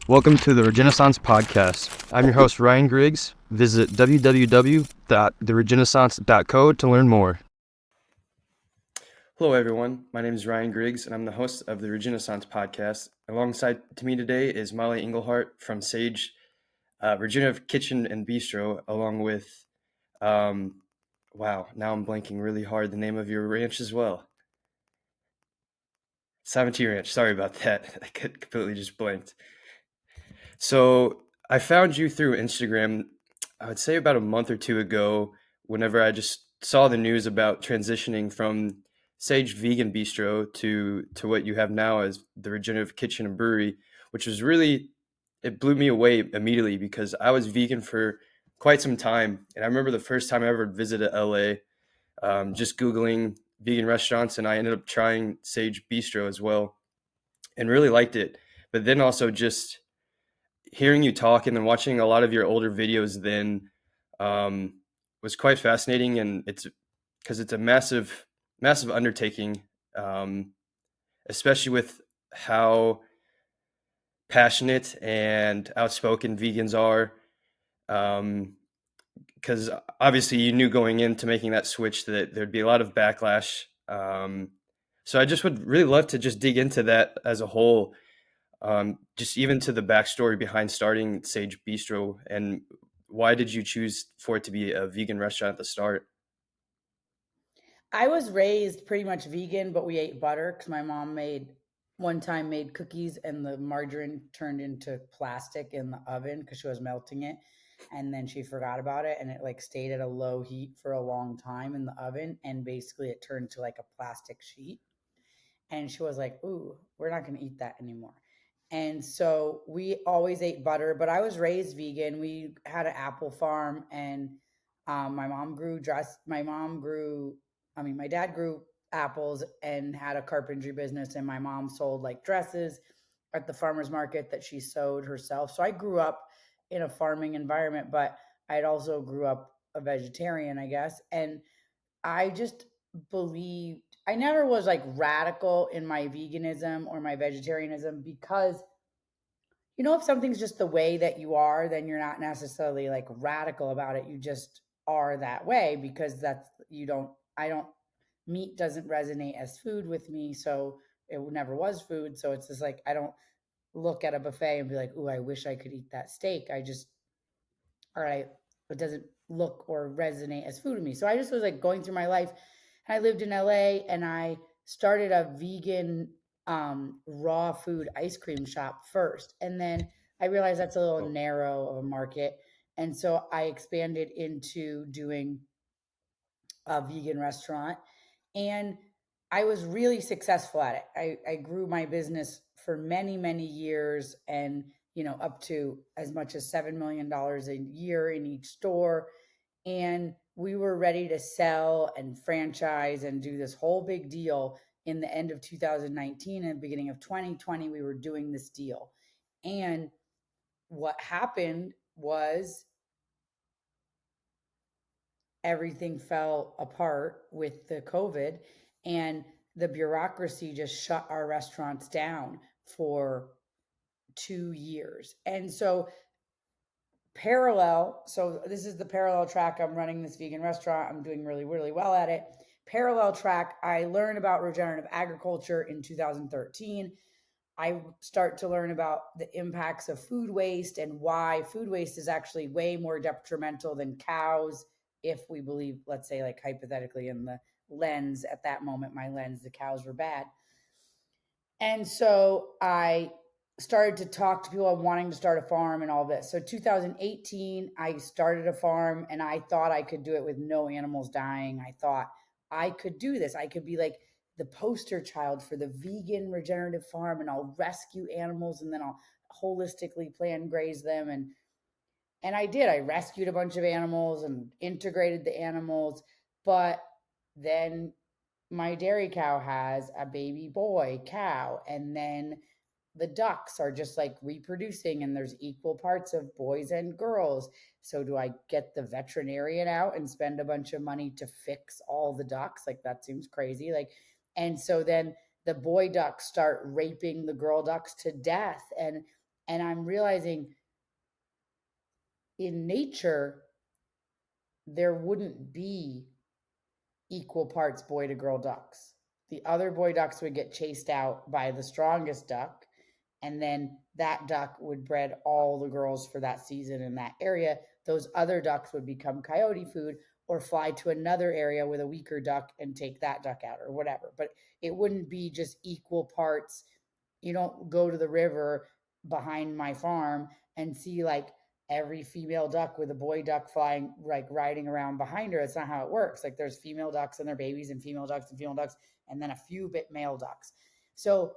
Welcome to the Regenaissance Podcast. I'm your host, Ryan Griggs. Visit www.theregenaissance.co to learn more. Hello, everyone. My name is Ryan Griggs, and I'm the host of the Regenaissance Podcast. Alongside to me today is Mollie Engelhart from Sage Regenerative Kitchen and Bistro, along with, now I'm blanking really hard, the name of your ranch as well. Savage Ranch. Sorry about that. I completely just blanked. So I found you through Instagram, I would say about a month or two ago, whenever I just saw the news about transitioning from Sage Vegan Bistro to what you have now as the Regenerative Kitchen and Brewery, which was really, it blew me away immediately because I was vegan for quite some time. And I remember the first time I ever visited LA, just Googling vegan restaurants, and I ended up trying Sage Bistro as well and really liked it. But then also just hearing you talk and then watching a lot of your older videos then um, was quite fascinating. And it's because it's a massive, massive undertaking, um, especially with how passionate and outspoken vegans are. Because obviously you knew going into making that switch that there'd be a lot of backlash. So I just would really love to just dig into that as a whole. Just even to the backstory behind starting Sage Bistro, and why did you choose for it to be a vegan restaurant at the start? I was raised pretty much vegan, but we ate butter because my mom one time made cookies and the margarine turned into plastic in the oven because she was melting it. And then she forgot about it and it like stayed at a low heat for a long time in the oven. And basically it turned to like a plastic sheet. And she was like, "Ooh, we're not going to eat that anymore." And so we always ate butter, but I was raised vegan. We had an apple farm, and my mom grew dress. My dad grew apples and had a carpentry business, and my mom sold like dresses at the farmer's market that she sewed herself. So I grew up in a farming environment, but I'd also grew up a vegetarian, I guess. And I just believed I never was like radical in my veganism or my vegetarianism because if something's just the way that you are, then you're not necessarily like radical about it. You just are that way because I don't, meat doesn't resonate as food with me. So it never was food. So it's just like, I don't look at a buffet and be like, "Ooh, I wish I could eat that steak." All right, it doesn't look or resonate as food to me. So I just was like going through my life. And I lived in LA and I started a vegan raw food ice cream shop first. And then I realized that's a little Oh, narrow of a market. And so I expanded into doing a vegan restaurant. And I was really successful at it. I grew my business for many, many years and, up to as much as $7 million a year in each store. And we were ready to sell and franchise and do this whole big deal in the end of 2019 and beginning of 2020. We were doing this deal. And what happened was everything fell apart with the COVID and the bureaucracy just shut our restaurants down for 2 years. And so so this is the parallel track. I'm running this vegan restaurant. I'm doing really, really well at it. Parallel track, I learned about regenerative agriculture in 2013. I start to learn about the impacts of food waste and why food waste is actually way more detrimental than cows, if we believe, let's say, like hypothetically, in the lens at that moment, my lens, the cows were bad. And so I started to talk to people on wanting to start a farm and all this. So 2018, I started a farm and I thought I could do it with no animals dying. I thought I could do this. I could be like the poster child for the vegan regenerative farm and I'll rescue animals and then I'll holistically plan graze them. And I did. I rescued a bunch of animals and integrated the animals. But then my dairy cow has a baby boy cow. And then the ducks are just like reproducing, and there's equal parts of boys and girls. So, do I get the veterinarian out and spend a bunch of money to fix all the ducks? Like, that seems crazy. And so then the boy ducks start raping the girl ducks to death. And I'm realizing in nature, there wouldn't be equal parts boy to girl ducks. The other boy ducks would get chased out by the strongest duck, and then that duck would bred all the girls for that season in that area. Those other ducks would become coyote food or fly to another area with a weaker duck and take that duck out or whatever. But it wouldn't be just equal parts. You don't go to the river behind my farm and see like every female duck with a boy duck flying, like riding around behind her. That's not how it works. Like there's female ducks and their babies and female ducks and female ducks, and then a few bit male ducks. So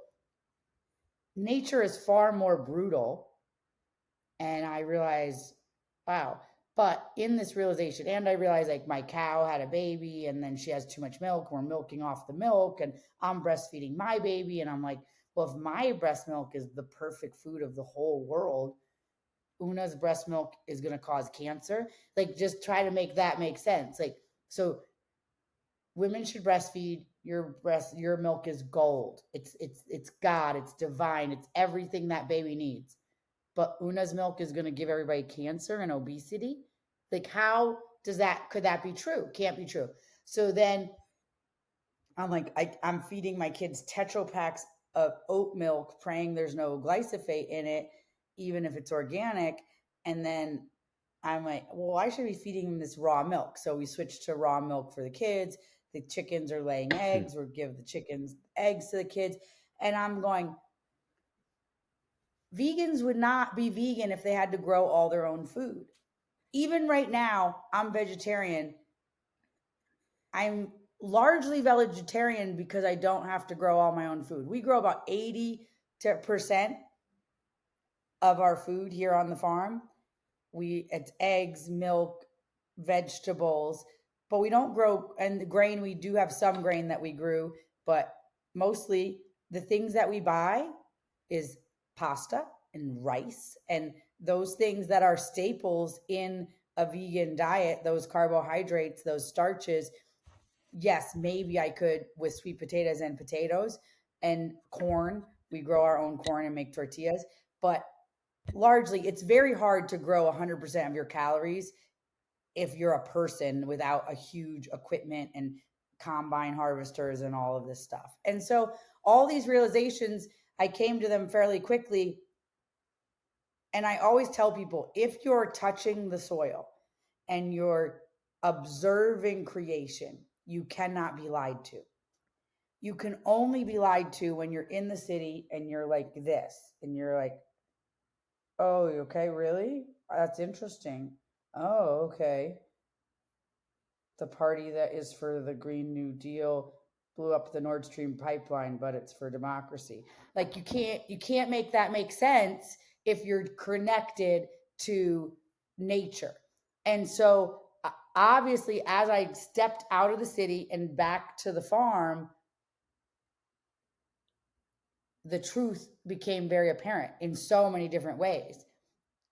nature is far more brutal. And I realized, wow. But in this realization, and I realized like my cow had a baby and then she has too much milk. We're milking off the milk and I'm breastfeeding my baby. And I'm like, well, if my breast milk is the perfect food of the whole world, Una's breast milk is going to cause cancer. Like, just try to make that make sense. Like, so women should breastfeed. Your milk is gold. It's God. It's divine. It's everything that baby needs. But Una's milk is going to give everybody cancer and obesity. Like, how could that be true? Can't be true. So then I'm like, I'm feeding my kids Tetra packs of oat milk, praying there's no glyphosate in it, even if it's organic. And then I'm like, well, I should be feeding them this raw milk. So we switched to raw milk for the kids. The chickens are laying eggs. We'll give the chickens eggs to the kids. And I'm going, vegans would not be vegan if they had to grow all their own food. Even right now, I'm vegetarian. I'm largely vegetarian because I don't have to grow all my own food. We grow about 80% of our food here on the farm. It's eggs, milk, vegetables, but we don't grow. And the grain, we do have some grain that we grew, but mostly the things that we buy is pasta and rice and those things that are staples in a vegan diet, those carbohydrates, those starches. Yes, maybe I could with sweet potatoes and potatoes and corn. We grow our own corn and make tortillas, but largely it's very hard to grow 100% of your calories if you're a person without a huge equipment and combine harvesters and all of this stuff. And so all these realizations, I came to them fairly quickly. And I always tell people, if you're touching the soil and you're observing creation, you cannot be lied to. You can only be lied to when you're in the city and you're like this, and you're like, oh, okay, really? That's interesting. Oh, okay. The party that is for the Green New Deal blew up the Nord Stream pipeline, but it's for democracy. Like, you can't make that make sense if you're connected to nature. And so obviously, as I stepped out of the city and back to the farm, the truth became very apparent in so many different ways.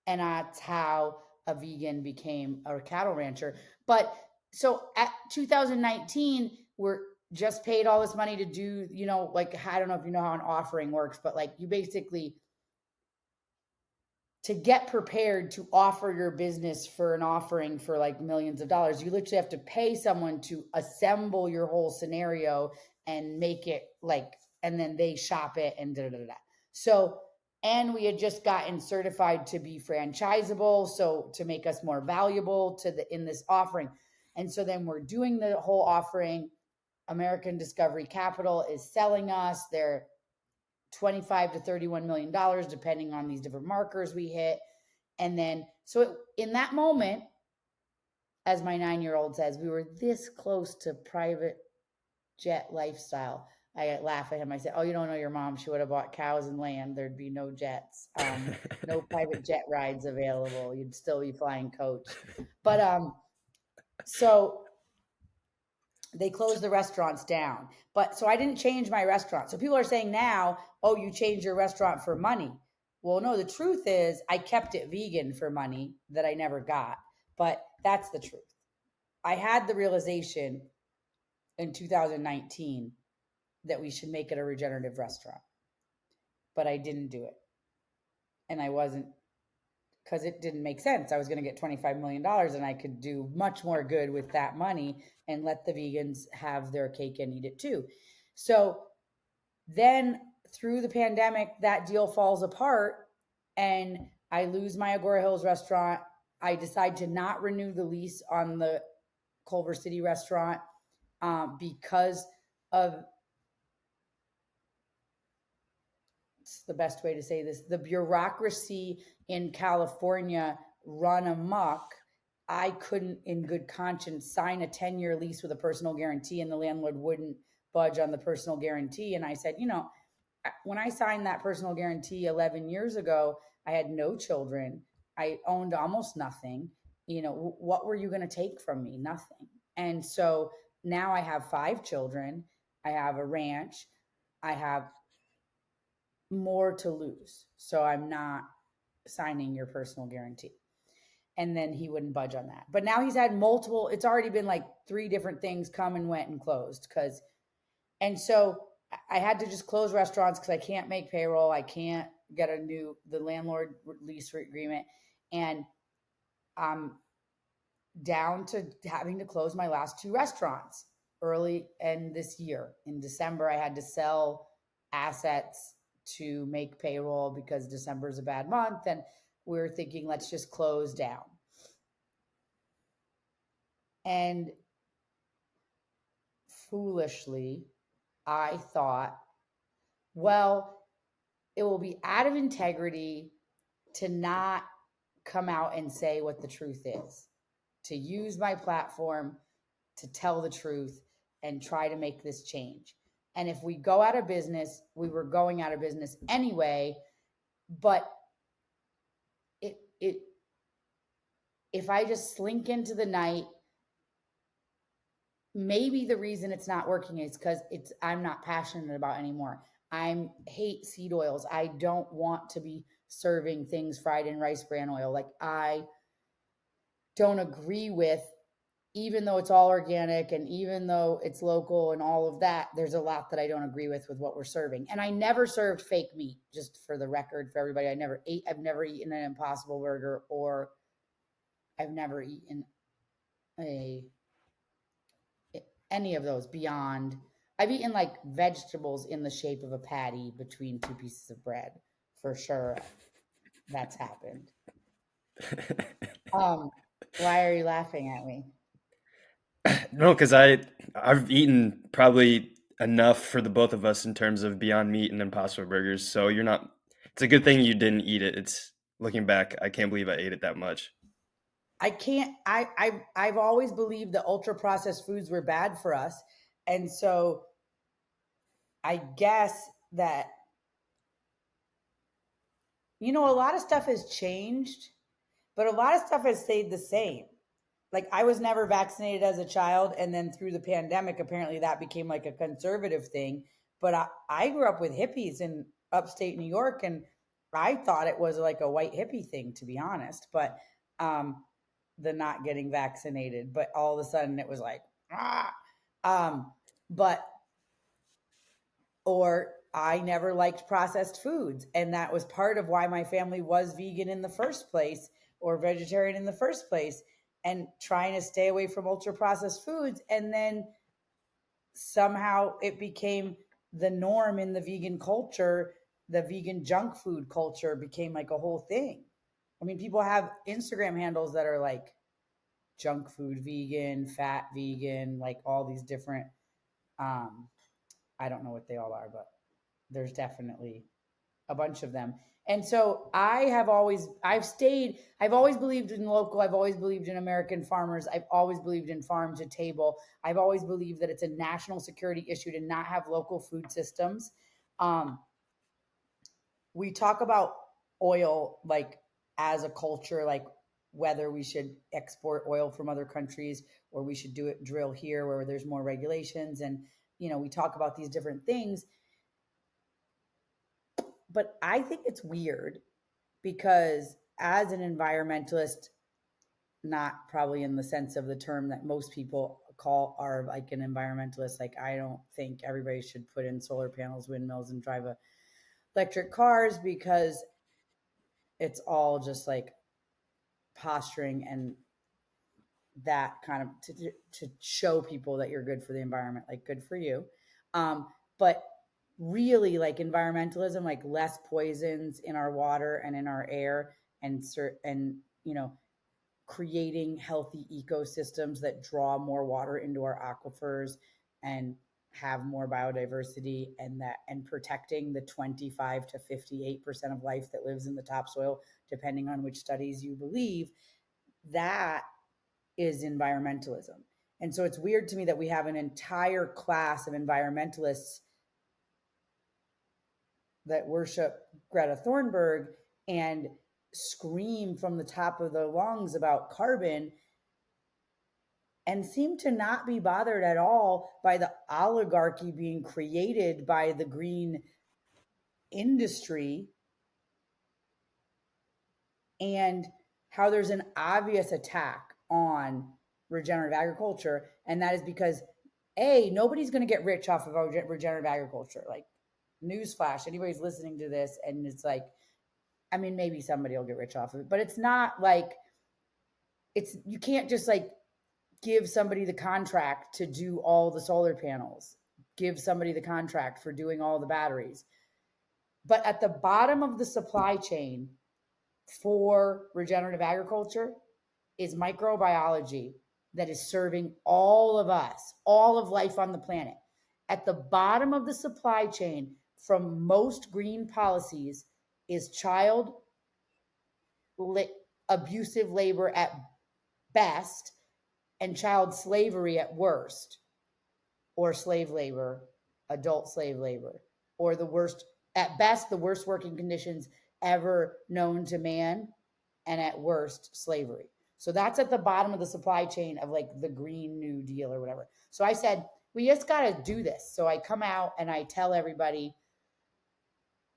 And that's how a vegan became a cattle rancher. But so at 2019, we're just paid all this money to do, like, I don't know if you know how an offering works, but like you basically, to get prepared to offer your business for an offering for like millions of dollars, you literally have to pay someone to assemble your whole scenario and make it like, and then they shop it and da da da da. So, and we had just gotten certified to be franchisable, so to make us more valuable in this offering. And so then we're doing the whole offering. American Discovery Capital is selling us. They're 25 to 31 million dollars depending on these different markers we hit. And then so in that moment, as my 9-year-old says, we were this close to private jet lifestyle. I laugh at him. I say, oh, you don't know your mom. She would have bought cows and land. There'd be no jets, no private jet rides available. You'd still be flying coach. But so they closed the restaurants down. But so I didn't change my restaurant. So people are saying now, oh, you changed your restaurant for money. Well, no, the truth is I kept it vegan for money that I never got. But that's the truth. I had the realization in 2019 that we should make it a regenerative restaurant, but I didn't do it. and I wasn't, because it didn't make sense. I was going to get $25 million and I could do much more good with that money and let the vegans have their cake and eat it too. So then through the pandemic, that deal falls apart and I lose my Agora Hills restaurant. I decide to not renew the lease on the Culver City restaurant because of, it's the best way to say this, the bureaucracy in California run amok. I couldn't, in good conscience, sign a 10-year lease with a personal guarantee, and the landlord wouldn't budge on the personal guarantee. And I said, when I signed that personal guarantee 11 years ago, I had no children. I owned almost nothing. What were you going to take from me? Nothing. And so now I have 5 children. I have a ranch. I have more to lose. So I'm not signing your personal guarantee. And then he wouldn't budge on that. But now he's had multiple, it's already been like 3 different things come and went and closed. And so I had to just close restaurants because I can't make payroll. I can't get the landlord lease agreement. And I'm down to having to close my last 2 restaurants early in this year. In December, I had to sell assets to make payroll because December is a bad month. And we were thinking, let's just close down. And foolishly, I thought, well, it will be out of integrity to not come out and say what the truth is, to use my platform to tell the truth and try to make this change. And if we go out of business, we were going out of business anyway, but it if I just slink into the night, maybe the reason it's not working is because I'm not passionate about anymore. I hate seed oils. I don't want to be serving things fried in rice bran oil. Like, I don't agree with, even though it's all organic and even though it's local and all of that, there's a lot that I don't agree with what we're serving. And I never served fake meat, just for the record, for everybody. I've never eaten an Impossible Burger, or I've never eaten a any of those beyond. I've eaten like vegetables in the shape of a patty between 2 pieces of bread, for sure. That's happened. Um, why are you laughing at me? No, because I've eaten probably enough for the both of us in terms of Beyond Meat and Impossible Burgers. So you're not. It's a good thing you didn't eat it. It's looking back, I can't believe I ate it that much. I can't. I've always believed that ultra processed foods were bad for us, and so I guess that, a lot of stuff has changed, but a lot of stuff has stayed the same. Like, I was never vaccinated as a child, and then through the pandemic, apparently that became like a conservative thing. But I grew up with hippies in upstate New York, and I thought it was like a white hippie thing, to be honest. But um, the not getting vaccinated, but all of a sudden it was like, ah. Um, but or I never liked processed foods. And that was part of why my family was vegan in the first place, or vegetarian in the first place, and trying to stay away from ultra processed foods. And then somehow it became the norm in the vegan culture. The vegan junk food culture became like a whole thing. I mean, people have Instagram handles that are like junk food vegan, fat vegan, like all these different, um, I don't know what they all are, but there's definitely a bunch of them. And so I've always believed in local. I've always believed in American farmers. I've always believed in farm to table. I've always believed that it's a national security issue to not have local food systems. Um, we talk about oil like as a culture, like whether we should export oil from other countries or we should drill here where there's more regulations. And, we talk about these different things, but I think it's weird because as an environmentalist, not probably in the sense of the term that most people call are like an environmentalist, like I don't think everybody should put in solar panels, windmills, and drive electric cars, because it's all just like posturing and that kind of to show people that you're good for the environment, like good for you. But really, like environmentalism, like less poisons in our water and in our air, and creating healthy ecosystems that draw more water into our aquifers and have more biodiversity, and protecting the 25 to 58% of life that lives in the topsoil, depending on which studies you believe. That is environmentalism. And so it's weird to me that we have an entire class of environmentalists that worship Greta Thunberg and scream from the top of their lungs about carbon, and seem to not be bothered at all by the oligarchy being created by the green industry, and how there's an obvious attack on regenerative agriculture. And that is because, A, nobody's going to get rich off of regenerative agriculture. Like, newsflash, anybody's listening to this and it's like, I mean, maybe somebody will get rich off of it, but it's not like, you can't just like give somebody the contract to do all the solar panels, give somebody the contract for doing all the batteries. But at the bottom of the supply chain for regenerative agriculture is microbiology that is serving all of us, all of life on the planet. At the bottom of the supply chain from most green policies is child abusive labor at best and child slavery at worst, or slave labor, adult slave labor, or the worst, at best, the worst working conditions ever known to man, and at worst, slavery. So that's at the bottom of the supply chain of like the Green New Deal or whatever. So I said, we just got to do this. So I come out and I tell everybody,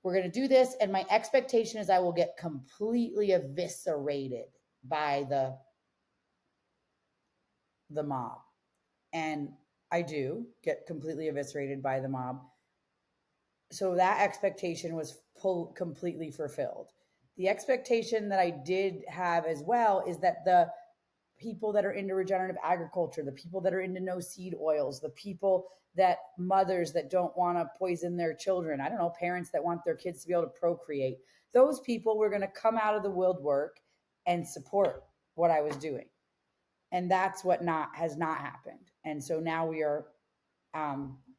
we're going to do this. And my expectation is I will get completely eviscerated by the mob. And I do get completely eviscerated by the mob. So that expectation was completely fulfilled. The expectation that I did have as well is that the people that are into regenerative agriculture, the people that are into no seed oils, the people that mothers that don't want to poison their children, I don't know, parents that want their kids to be able to procreate, those people were going to come out of the woodwork and support what I was doing. And that's what has not happened. And so now we are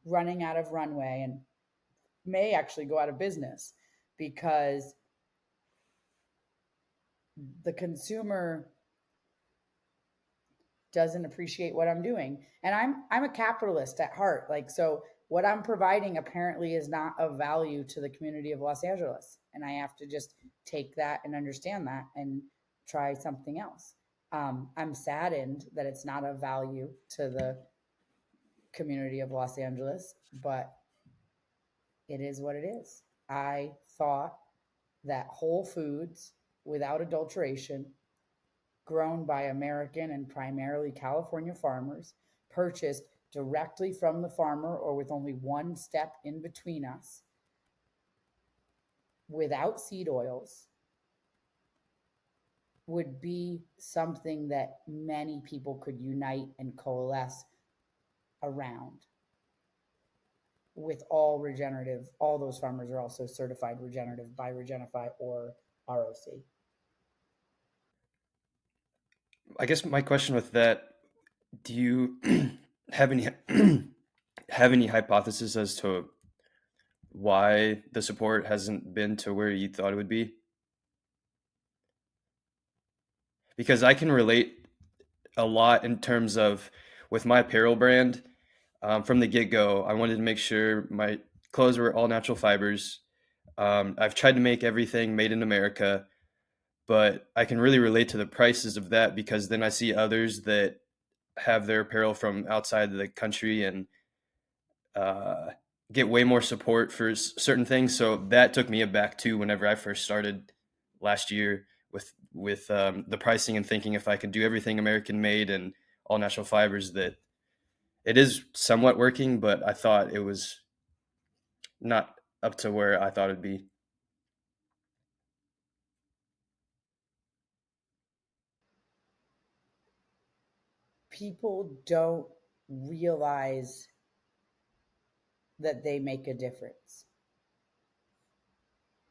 running out of runway and may actually go out of business because the consumer doesn't appreciate what I'm doing. And I'm a capitalist at heart. Like, so what I'm providing apparently is not of value to the community of Los Angeles. And I have to just take that and understand that and try something else. I'm saddened that it's not of value to the community of Los Angeles, but it is what it is. I thought that whole foods without adulteration, grown by American and primarily California farmers, purchased directly from the farmer or with only one step in between us, without seed oils, would be something that many people could unite and coalesce around. With all regenerative, all those farmers are also certified regenerative by Regenify or ROC. I guess my question with that, do you have any have any hypothesis as to why the support hasn't been to where you thought it would be? Because I can relate a lot in terms of with my apparel brand. From the get go, I wanted to make sure my clothes were all natural fibers. I've tried to make everything made in America, but I can really relate to the prices of that because then I see others that have their apparel from outside the country and uh, get way more support for certain things. So that took me aback too whenever I first started last year with the pricing and thinking if I could do everything American made and all natural fibers that it is somewhat working, but I thought it was not up to where I thought it'd be. people don't realize that they make a difference,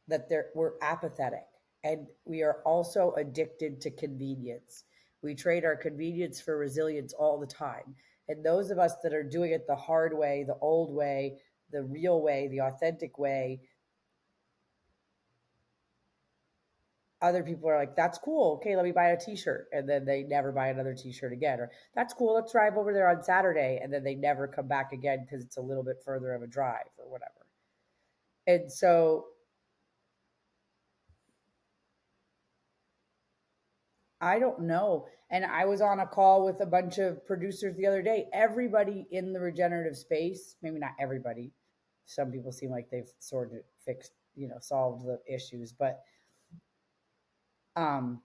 that we're apathetic, and we are also addicted to convenience. We trade our convenience for resilience all the time. And those of us that are doing it the hard way, the old way, the real way, the authentic way, other people are like, that's cool. Okay, let me buy a t-shirt. And then they never buy another t-shirt again. Or that's cool. Let's drive over there on Saturday. And then they never come back again because it's a little bit further of a drive or whatever. And so I don't know. And I was on a call with a bunch of producers the other day. Everybody in the regenerative space, maybe not everybody. Some people seem like they've sort of fixed, solved the issues, but um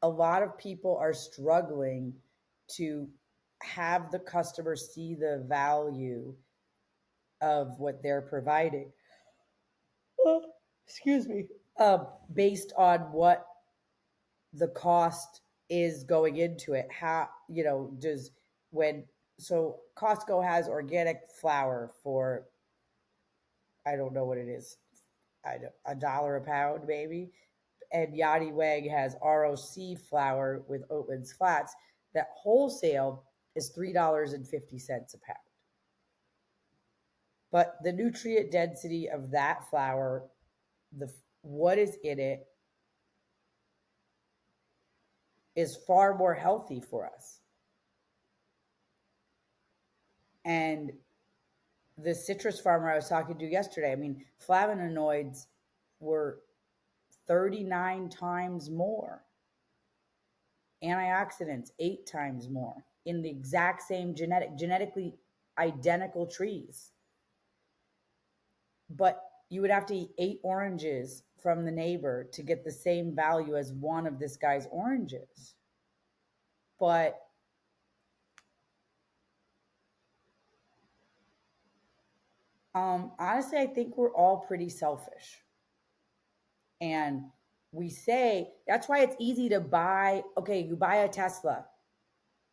a lot of people are struggling to have the customer see the value of what they're providing. Oh, excuse me. Based on what the cost is going into it. How, does when so Costco has organic flour for, I don't know what it is, $1 a pound maybe, and Yachty Weg has ROC flour with Oatlands Flats that wholesale is $3.50 a pound. But the nutrient density of that flour, the what is in it, is far more healthy for us. And the citrus farmer I was talking to yesterday, I mean, flavonoids were 39 times more, antioxidants 8 times more in the exact same genetically identical trees. But you would have to eat 8 oranges from the neighbor to get the same value as one of this guy's oranges. But honestly, I think we're all pretty selfish. And we say that's why it's easy to buy. Okay, you buy a Tesla,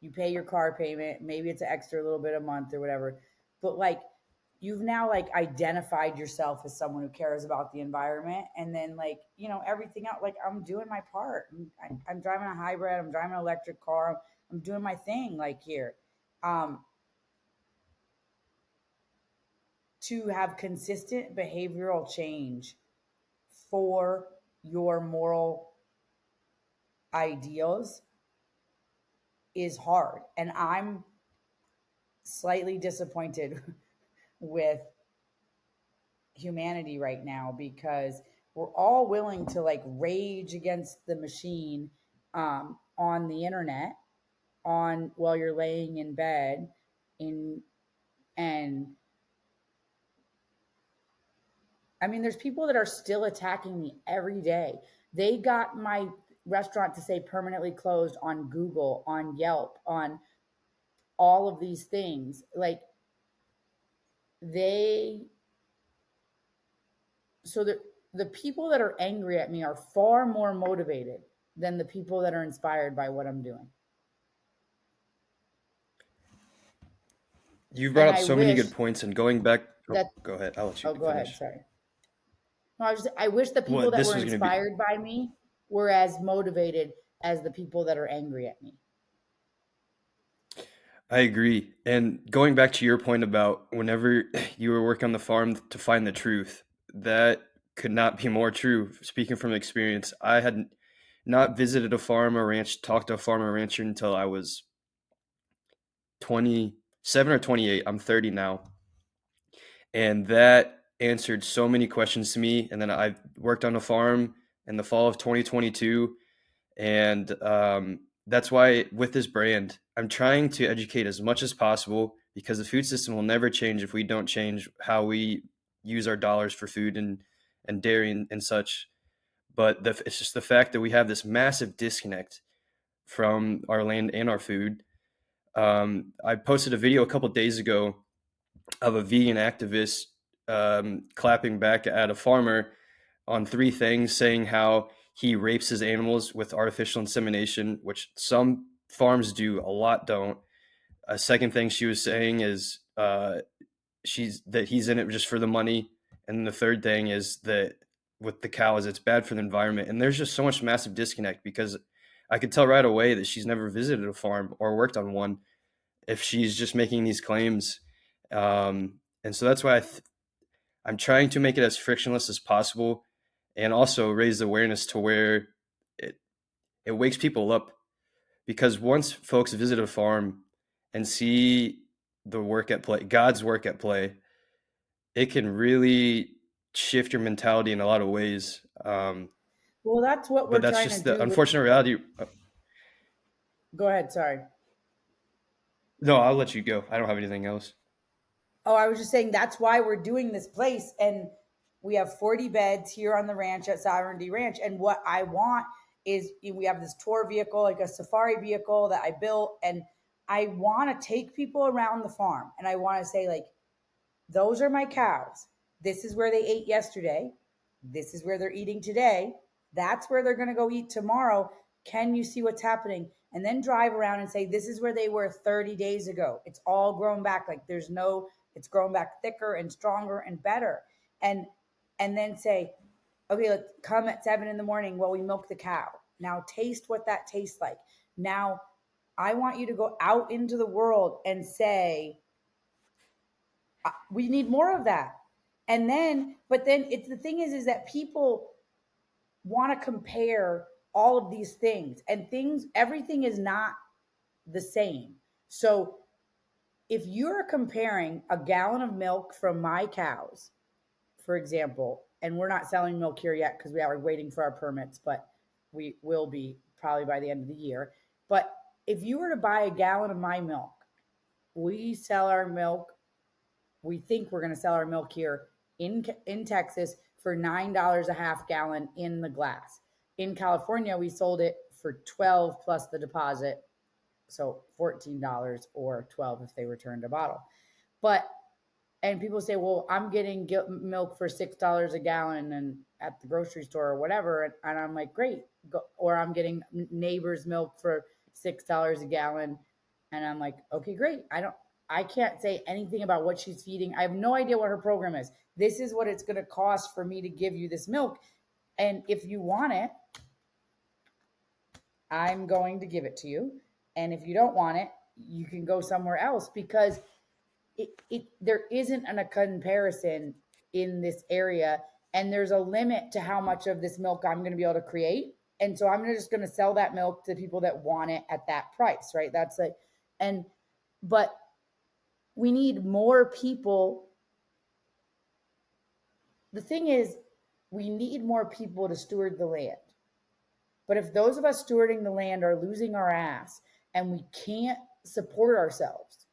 you pay your car payment, maybe it's an extra little bit a month or whatever. But like, you've now like identified yourself as someone who cares about the environment, and then like, everything else, like, I'm doing my part. I'm driving a hybrid, I'm driving an electric car, I'm doing my thing, like, here. um to have consistent behavioral change for your moral ideals is hard. And I'm slightly disappointed with humanity right now because we're all willing to like rage against the machine, on the internet, on while you're laying in bed, in and I mean, there's people that are still attacking me every day. They got my restaurant to say permanently closed on Google, on Yelp, on all of these things. Like, they, so the people that are angry at me are far more motivated than the people that are inspired by what I'm doing. You've brought And up I so many good wish points, and going back, oh, that, go ahead. I'll let you oh, go ahead. finish. Sorry. No, I wish the Well, people that this were was going to be, inspired by me were as motivated as the people that are angry at me. I agree. And going back to your point about whenever you were working on the farm to find the truth, that could not be more true. Speaking from experience, I had not visited a farm or ranch, talked to a farmer or rancher until I was 27 or 28. I'm 30 now. And that answered so many questions to me. And then I worked on a farm in the fall of 2022. And that's why with this brand, I'm trying to educate as much as possible because the food system will never change if we don't change how we use our dollars for food and dairy and such. But it's just the fact that we have this massive disconnect from our land and our food. I posted a video a couple of days ago of a vegan activist clapping back at a farmer on 3 things, saying how he rapes his animals with artificial insemination, which some farms do, a lot don't. A second thing she was saying is she's that he's in it just for the money, and the third thing is that with the cows, it's bad for the environment. And there's just so much massive disconnect because I could tell right away that she's never visited a farm or worked on one if she's just making these claims. And so that's why I'm trying to make it as frictionless as possible, and also raise awareness to where it it wakes people up, because once folks visit a farm and see the work at play, God's work at play, it can really shift your mentality in a lot of ways. Well, that's what But we're that's trying to just the do with. unfortunate reality. Go ahead. Sorry. No, I'll let you go. I don't have anything else. Oh, I was just saying that's why we're doing this place. And we have 40 beds here on the ranch at Sovereignty Ranch. And what I want is we have this tour vehicle, like a safari vehicle that I built. And I want to take people around the farm. And I want to say, like, those are my cows. This is where they ate yesterday. This is where they're eating today. That's where they're going to go eat tomorrow. Can you see what's happening? And then drive around and say, this is where they were 30 days ago. It's all grown back. Like there's no, it's grown back thicker and stronger and better. And and then say, okay, let's come at 7 in the morning while we milk the cow. Now taste what that tastes like. Now I want you to go out into the world and say, we need more of that. And then, but then it's the thing is that people want to compare all of these things, and things, everything is not the same. So if you're comparing a gallon of milk from my cows, for example, and we're not selling milk here yet because we are waiting for our permits, but we will be probably by the end of the year. But if you were to buy a gallon of my milk, we sell our milk, we think we're going to sell our milk here in Texas for $9 a half gallon in the glass. In California, we sold it for 12 plus the deposit, so $14 or 12 if they returned a bottle. But and people say, well, I'm getting milk for $6 a gallon and at the grocery store or whatever, and I'm like, great. Or I'm getting neighbor's milk for $6 a gallon, and I'm like, okay, great. I can't say anything about what she's feeding. I have no idea what her program is. This is what it's going to cost for me to give you this milk, and if you want it, I'm going to give it to you. And if you don't want it, you can go somewhere else, because there isn't a comparison in this area, and there's a limit to how much of this milk I'm going to be able to create. And so I'm just going to sell that milk to people that want it at that price, right? That's like, and but we need more people. The thing is, we need more people to steward the land. But if those of us stewarding the land are losing our ass and we can't support ourselves,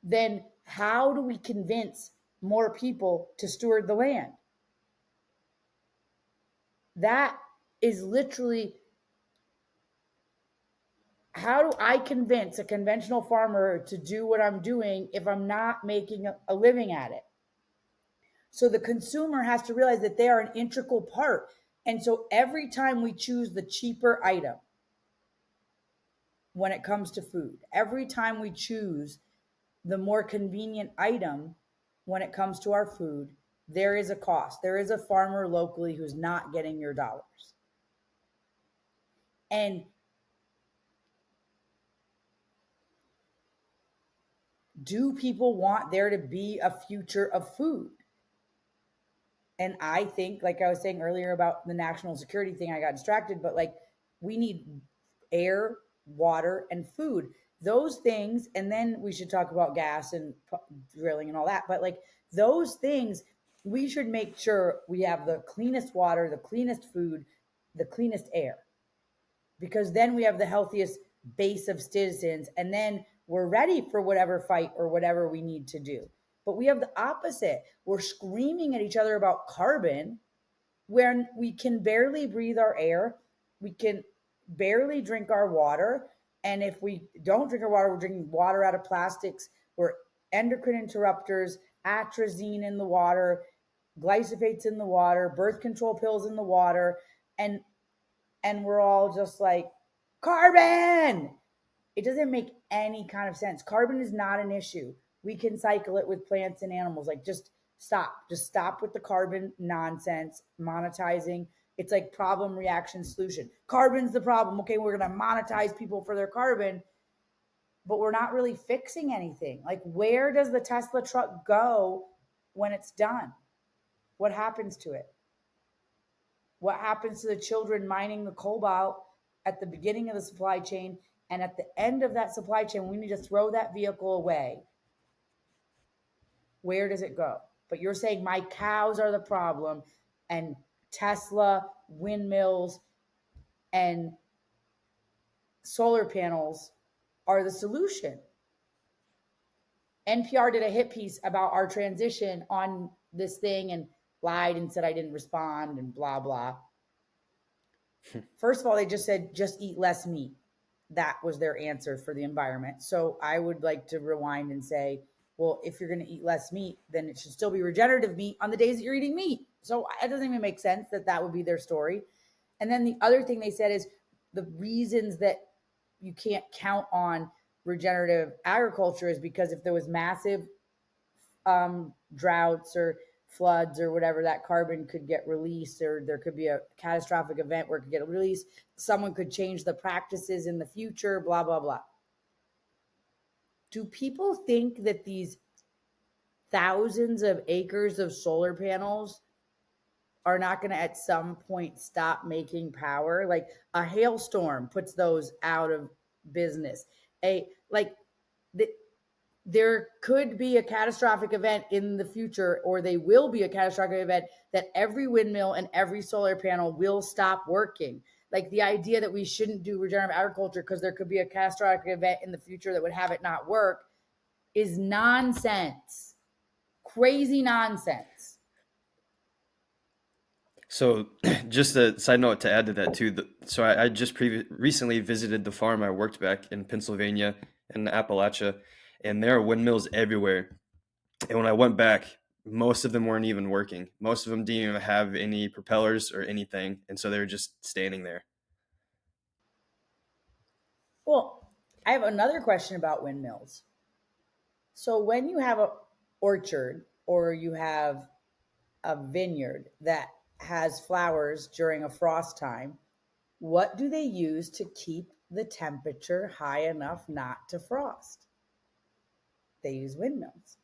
then how do we convince more people to steward the land? That is literally, how do I convince a conventional farmer to do what I'm doing if I'm not making a living at it? So the consumer has to realize that they are an integral part. And so every time we choose the cheaper item when it comes to food, every time we choose the more convenient item when it comes to our food, there is a cost. There is a farmer locally who's not getting your dollars. And do people want there to be a future of food? And I think, like I was saying earlier about the national security thing, I got distracted, but like we need air, water, and food. Those things, and then we should talk about gas and drilling and all that. But like those things, we should make sure we have the cleanest water, the cleanest food, the cleanest air, because then we have the healthiest base of citizens, and then we're ready for whatever fight or whatever we need to do. But we have the opposite. We're screaming at each other about carbon when we can barely breathe our air, we can barely drink our water. And if we don't drink our water, we're drinking water out of plastics, we're endocrine interrupters, atrazine in the water, glyphosates in the water, birth control pills in the water. and we're all just like, carbon. It doesn't make any kind of sense. Carbon is not an issue. We can cycle it with plants and animals. Like, just stop with the carbon nonsense, monetizing. It's like problem, reaction, solution. Carbon's the problem. Okay, we're going to monetize people for their carbon, but we're not really fixing anything. Like, where does the Tesla truck go when it's done? What happens to it? What happens to the children mining the cobalt at the beginning of the supply chain and at the end of that supply chain? We need to throw that vehicle away. Where does it go? But you're saying my cows are the problem, and Tesla, windmills, and solar panels are the solution. NPR did a hit piece about our transition on this thing and lied and said I didn't respond and blah, blah. First of all, they just said, just eat less meat. That was their answer for the environment. So I would like to rewind and say, well, if you're going to eat less meat, then it should still be regenerative meat on the days that you're eating meat. So it doesn't even make sense that that would be their story. And then the other thing they said is the reasons that you can't count on regenerative agriculture is because if there was massive droughts or floods or whatever, that carbon could get released, or there could be a catastrophic event where it could get released. Someone could change the practices in the future, blah, blah, blah. Do people think that these thousands of acres of solar panels are not going to at some point stop making power? Like a hailstorm puts those out of business. There could be a catastrophic event in the future, or they will be a catastrophic event that every windmill and every solar panel will stop working. Like the idea that we shouldn't do regenerative agriculture because there could be a catastrophic event in the future that would have it not work is nonsense. Crazy nonsense. So, just a side note to add to that too. So I just recently visited the farm I worked back in Pennsylvania in Appalachia, and there are windmills everywhere. And when I went back, most of them weren't even working. Most of them didn't even have any propellers or anything, and so they were just standing there. Well, I have another question about windmills. So when you have a orchard or you have a vineyard that has flowers during a frost time, what do they use to keep the temperature high enough not to frost? They use windmills.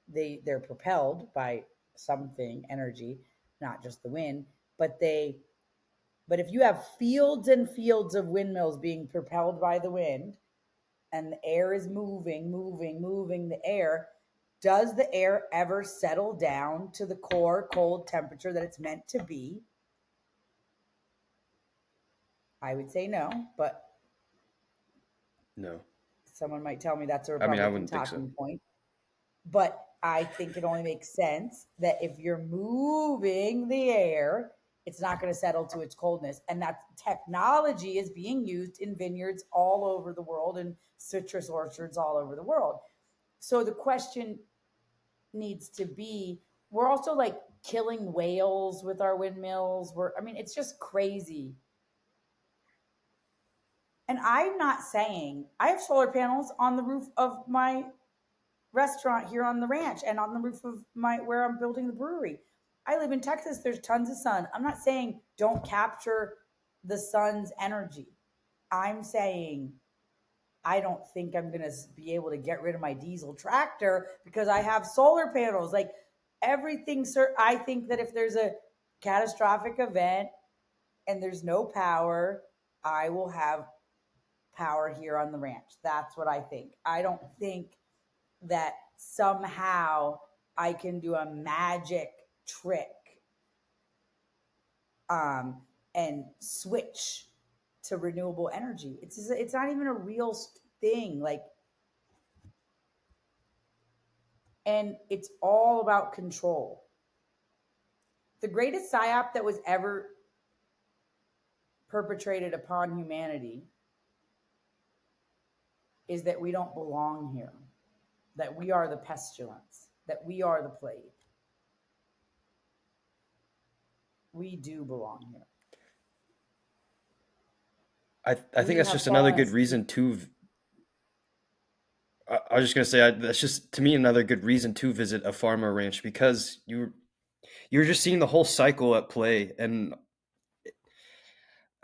They're propelled by something, energy, not just the wind, but if you have fields and fields of windmills being propelled by the wind and the air is moving the air, does the air ever settle down to the core cold temperature that it's meant to be? I would say no, but No, someone might tell me that's a I mean I Republican wouldn't think so. talking point. But I think it only makes sense that if you're moving the air, it's not going to settle to its coldness. And that technology is being used in vineyards all over the world and citrus orchards all over the world. So the question needs to be, we're also like killing whales with our windmills. It's just crazy. And I'm not saying I have solar panels on the roof of my restaurant here on the ranch and on the roof of my where I'm building the brewery. I live in Texas. There's tons of sun. I'm not saying don't capture the sun's energy. I'm saying I don't think I'm going to be able to get rid of my diesel tractor because I have solar panels. Like everything, sir. I think that if there's a catastrophic event and there's no power, I will have power here on the ranch. That's what I think. I don't think that somehow I can do a magic trick and switch to renewable energy. It's not even a real thing. Like, and it's all about control. The greatest psyop that was ever perpetrated upon humanity is that we don't belong here, that we are the pestilence, that we are the plague. We do belong here. I think We that's have just another fallen good asleep. reason to. I was just gonna say that's just to me another good reason to visit a farm or ranch because you're just seeing the whole cycle at play, and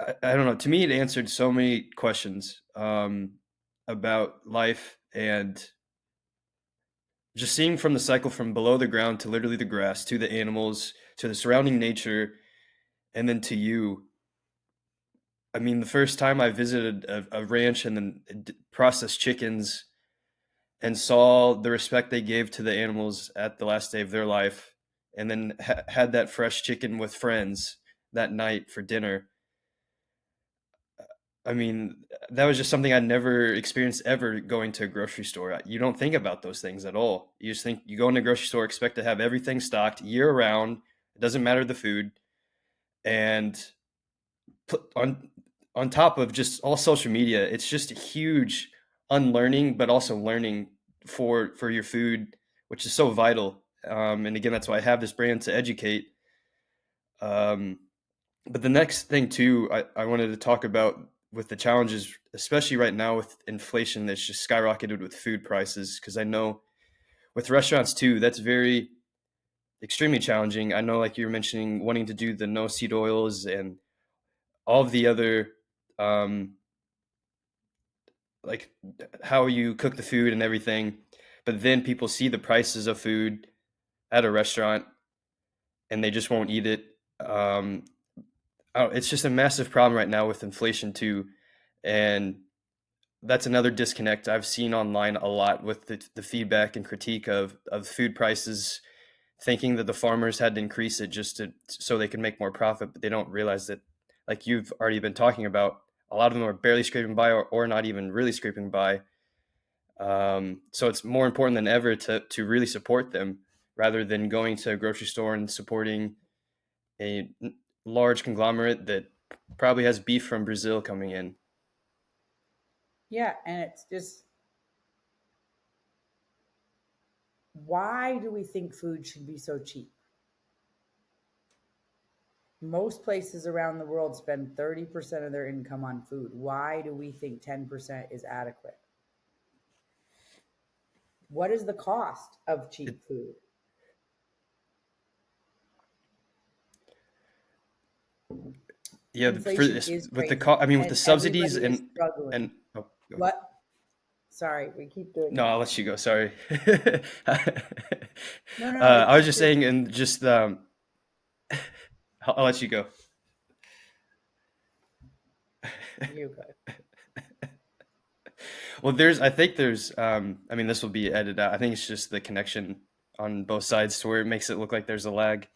I don't know. To me, it answered so many questions about life and just seeing from the cycle from below the ground to literally the grass to the animals to the surrounding nature and then to you. I mean, the first time I visited a ranch and then processed chickens and saw the respect they gave to the animals at the last day of their life, and then had that fresh chicken with friends that night for dinner. I mean, that was just something I'd never experienced ever going to a grocery store. You don't think about those things at all. You just think you go in a grocery store, expect to have everything stocked year round. It doesn't matter the food, and put on top of just all social media, it's just a huge unlearning, but also learning for your food, which is so vital. And again, that's why I have this brand to educate. Um, but the next thing too, I wanted to talk about with the challenges, especially right now with inflation that's just skyrocketed with food prices, because I know with restaurants too, that's very extremely challenging. I know, like you were mentioning, wanting to do the no seed oils and all of the other um, like how you cook the food and everything. But then people see the prices of food at a restaurant and they just won't eat it. Um, it's just a massive problem right now with inflation too, and that's another disconnect I've seen online a lot with the feedback and critique of food prices, thinking that the farmers had to increase it just to so they can make more profit, but they don't realize that, like you've already been talking about, a lot of them are barely scraping by or not even really scraping by. So it's more important than ever to really support them rather than going to a grocery store and supporting a large conglomerate that probably has beef from Brazil coming in. Yeah, and it's just, why do we think food should be so cheap? Most places around the world spend 30% of their income on food. Why do we think 10% is adequate? What is the cost of It, cheap food? yeah, for Inflation this is with the crazy I mean with the and subsidies everybody is struggling. and oh, go. What? Sorry, we keep doing No, that. I'll let you go. Sorry. No, no, no. I was It's just just saying, and just I'll let you go. you go. Well, I think there's, I mean, this will be edited out. I think it's just the connection on both sides to where it makes it look like there's a lag.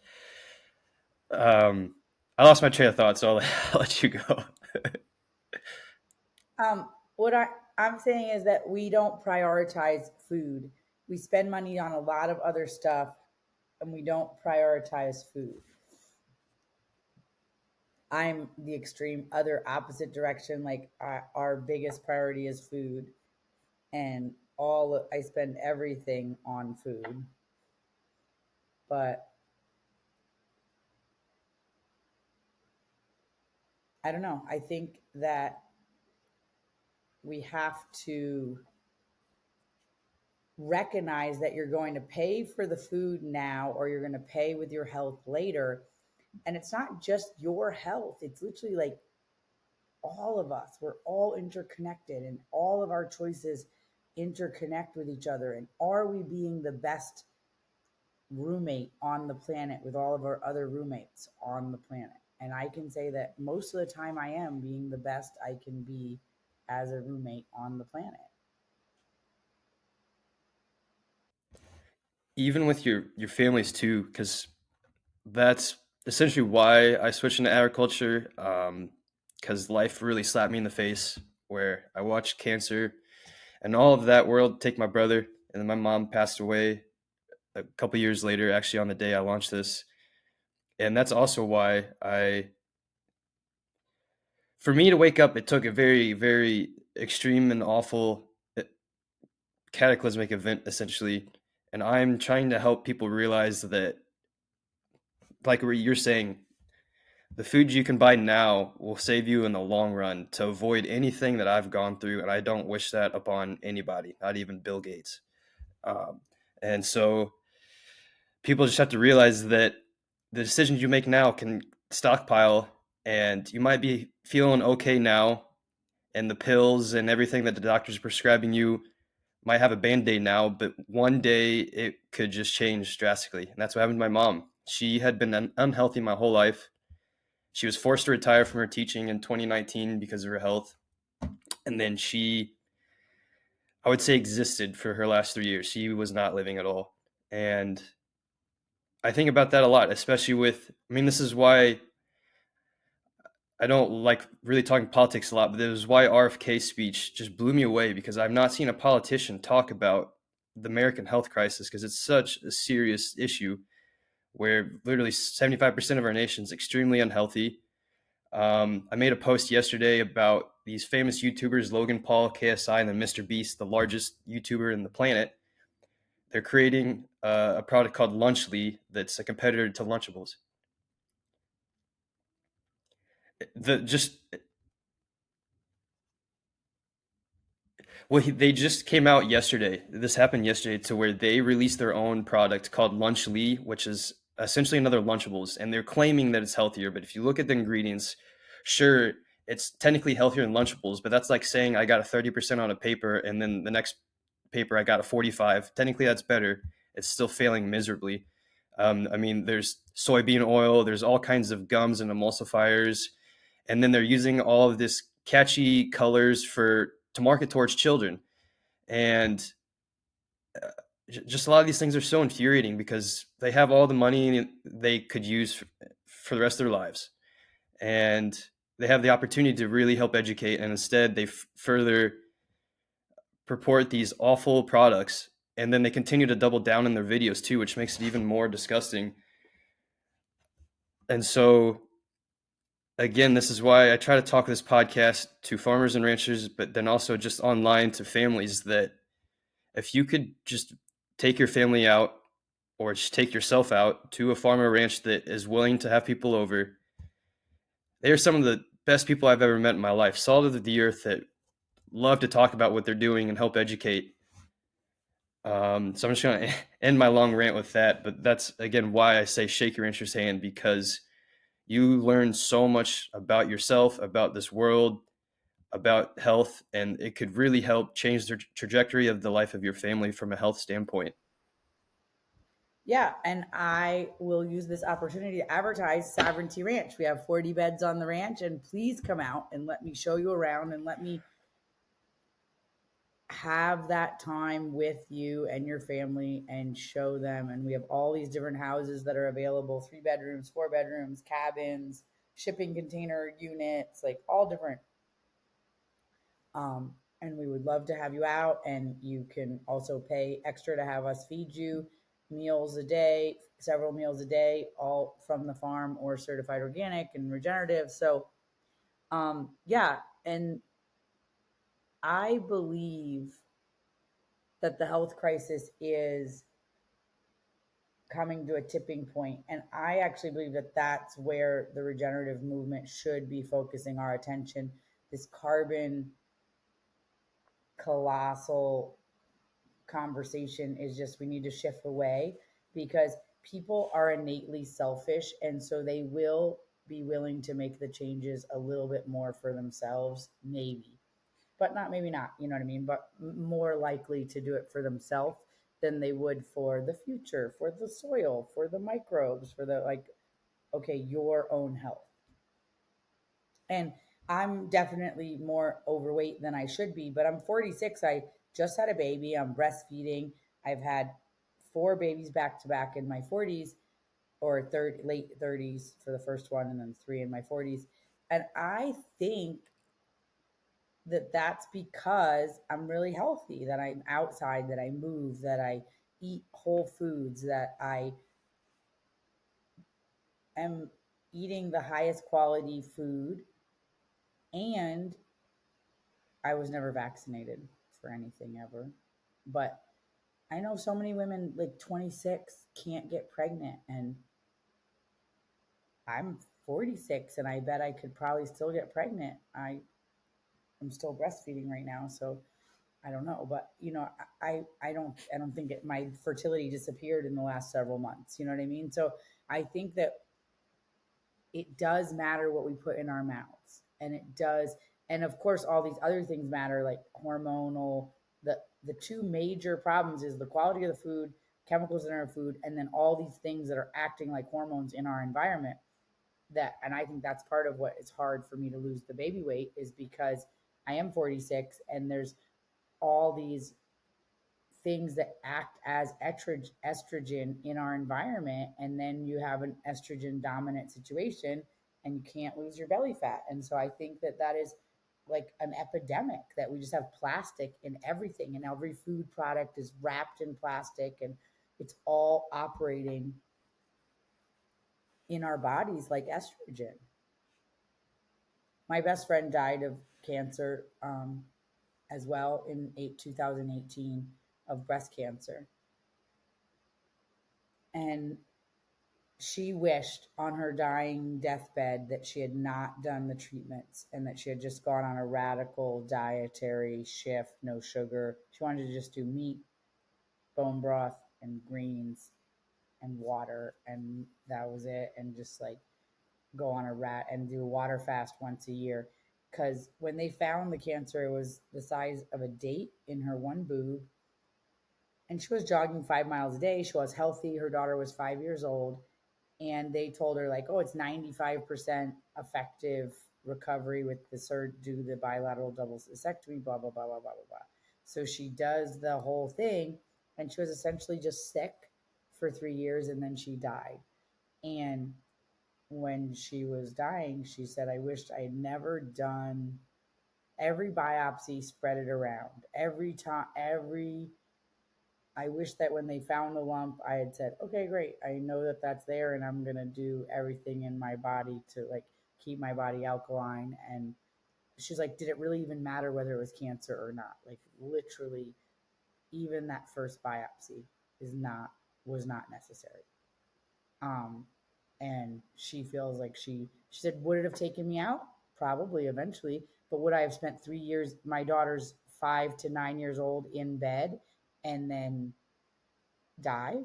Um, I lost my train of thought, so I'll let you go. What I'm saying is that we don't prioritize food. We spend money on a lot of other stuff, and we don't prioritize food. I'm the extreme other opposite direction. Like our biggest priority is food, and I spend everything on food. But I don't know. I think that we have to recognize that you're going to pay for the food now or you're going to pay with your health later. And it's not just your health, it's literally like all of us. We're all interconnected and all of our choices interconnect with each other. And are we being the best roommate on the planet with all of our other roommates on the planet? And I can say that most of the time I am being the best I can be as a roommate on the planet. Even with your families too, because that's essentially why I switched into agriculture. Because life really slapped me in the face, where I watched cancer and all of that world take my brother, and then my mom passed away a couple years later, actually on the day I launched this. And that's also why for me to wake up, it took a very, very extreme and awful cataclysmic event, essentially. And I'm trying to help people realize that, like what you're saying, The food you can buy now will save you in the long run to avoid anything that I've gone through, and I don't wish that upon anybody, not even Bill Gates. Um, and so people just have to realize that the decisions you make now can stockpile, and you might be feeling okay now, and the pills and everything that the doctor's prescribing you might have a band-aid now, but one day it could just change drastically. And that's what happened to my mom. She had been unhealthy my whole life. She was forced to retire from her teaching in 2019 because of her health. And then she, I would say, existed for her last 3 years. She was not living at all. And I think about that a lot, especially with, I mean, this is why I don't like really talking politics a lot, but this is why RFK's speech just blew me away, because I've not seen a politician talk about the American health crisis, because it's such a serious issue where literally 75% of our nation is extremely unhealthy. I made a post yesterday about these famous YouTubers, Logan Paul, KSI, and then Mr. Beast, the largest YouTuber in the planet. They're creating a product called Lunchly that's a competitor to Lunchables. The just Well, they just came out yesterday. This happened yesterday to where they released their own product called Lunchly, which is essentially another Lunchables, and they're claiming that it's healthier. But if you look at the ingredients, sure, it's technically healthier than Lunchables, but that's like saying I got a 30% on a paper, and then the next paper I got a 45. Technically, that's better. It's still failing miserably. I mean, there's soybean oil, there's all kinds of gums and emulsifiers, and then they're using all of this catchy colors for to market towards children. And just a lot of these things are so infuriating because they have all the money they could use for the rest of their lives, and they have the opportunity to really help educate, and instead they further purport these awful products, and then they continue to double down in their videos too, which makes it even more disgusting. And so again, this is why I try to talk this podcast to farmers and ranchers, but then also just online to families, that if you could just take your family out or just take yourself out to a farm or ranch that is willing to have people over, they are some of the best people I've ever met in my life. Salt of the earth that love to talk about what they're doing and help educate. So I'm just going to end my long rant with that. But that's, again, why I say shake your rancher's hand, because you learn so much about yourself, about this world, about health, and it could really help change the trajectory of the life of your family from a health standpoint. Yeah, and I will use this opportunity to advertise Sovereignty Ranch. We have 40 beds on the ranch, and please come out and let me show you around and let me have that time with you and your family and show them. And we have all these different houses that are available: 3 bedrooms, 4 bedrooms, cabins, shipping container units, like all different. And we would love to have you out. And you can also pay extra to have us feed you meals a day, several meals a day, all from the farm or certified organic and regenerative. So, yeah. And I believe that the health crisis is coming to a tipping point. And I actually believe that that's where the regenerative movement should be focusing our attention. This carbon colossal conversation is just, we need to shift away, because people are innately selfish. And so they will be willing to make the changes a little bit more for themselves, maybe, but not, maybe not, you know what I mean? But more likely to do it for themselves than they would for the future, for the soil, for the microbes, for the, like, okay, your own health. And I'm definitely more overweight than I should be, but I'm 46. I just had a baby. I'm breastfeeding. I've had 4 babies back to back in my 40s, or late 30s for the first one, and then 3 in my 40s. And I think that that's because I'm really healthy, that I'm outside, that I move, that I eat whole foods, that I am eating the highest quality food, and I was never vaccinated for anything ever. But I know so many women like 26 can't get pregnant, and I'm 46, and I bet I could probably still get pregnant. I'm still breastfeeding right now, so I don't know, but I don't think my fertility disappeared in the last several months. You know what I mean? So I think that it does matter what we put in our mouths, and it does, and of course all these other things matter, like hormonal. The two major problems is the quality of the food, chemicals in our food, and then all these things that are acting like hormones in our environment. That, and I think that's part of what is hard for me to lose the baby weight, is because I am 46 and there's all these things that act as estrogen in our environment, and then you have an estrogen dominant situation and you can't lose your belly fat. And so I think that that is like an epidemic, that we just have plastic in everything, and every food product is wrapped in plastic, and it's all operating in our bodies like estrogen. My best friend died of cancer, as well, in 2018, of breast cancer. And she wished on her dying deathbed that she had not done the treatments and that she had just gone on a radical dietary shift, no sugar. She wanted to just do meat, bone broth, and greens and water, and that was it. And just like go on a rat and do a water fast once a year. Because when they found the cancer, it was the size of a date in her one boob, and she was jogging 5 miles a day. She was healthy. Her daughter was 5 years old, and they told her like, oh, it's 95% effective recovery with the do the bilateral double cystectomy, blah blah blah blah blah blah blah. So she does the whole thing, and she was essentially just sick for 3 years, and then she died. And when she was dying, she said, I wished I had never done every biopsy, spread it around every time, every I wish that when they found the lump, I had said, okay, great. I know that that's there, and I'm going to do everything in my body to like keep my body alkaline. And she's like, did it really even matter whether it was cancer or not? Like, literally, even that first biopsy is not, was not necessary. Um, and she feels like she said, would it have taken me out? Probably eventually. But would I have spent 3 years, my daughter's 5 to 9 years old, in bed and then die?